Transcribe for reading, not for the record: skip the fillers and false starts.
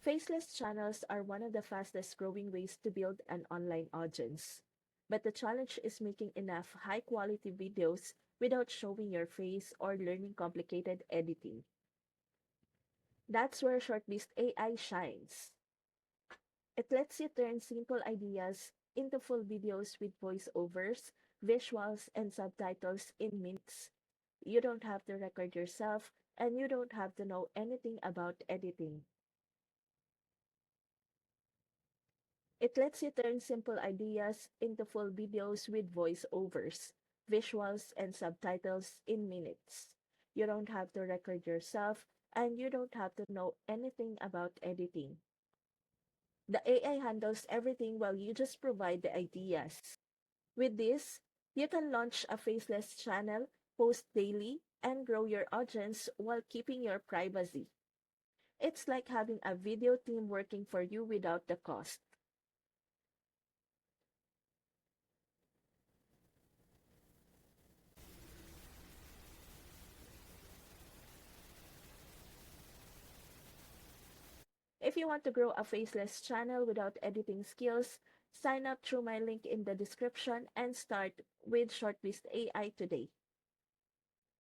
Faceless channels are one of the fastest growing ways to build an online audience. But the challenge is making enough high quality videos without showing your face or learning complicated editing. That's where ShortBeast AI shines. It lets you turn simple ideas into full videos with voiceovers, visuals, and subtitles in minutes. You don't have to record yourself, and you don't have to know anything about editing. It lets you turn simple ideas into full videos with voiceovers, visuals, and subtitles in minutes. You don't have to record yourself, and you don't have to know anything about editing. The AI handles everything while you just provide the ideas. With this, you can launch a faceless channel, post daily, and grow your audience while keeping your privacy. It's like having a video team working for you without the cost. If you want to grow a faceless channel without editing skills, sign up through my link in the description and start with ShortBeast AI today.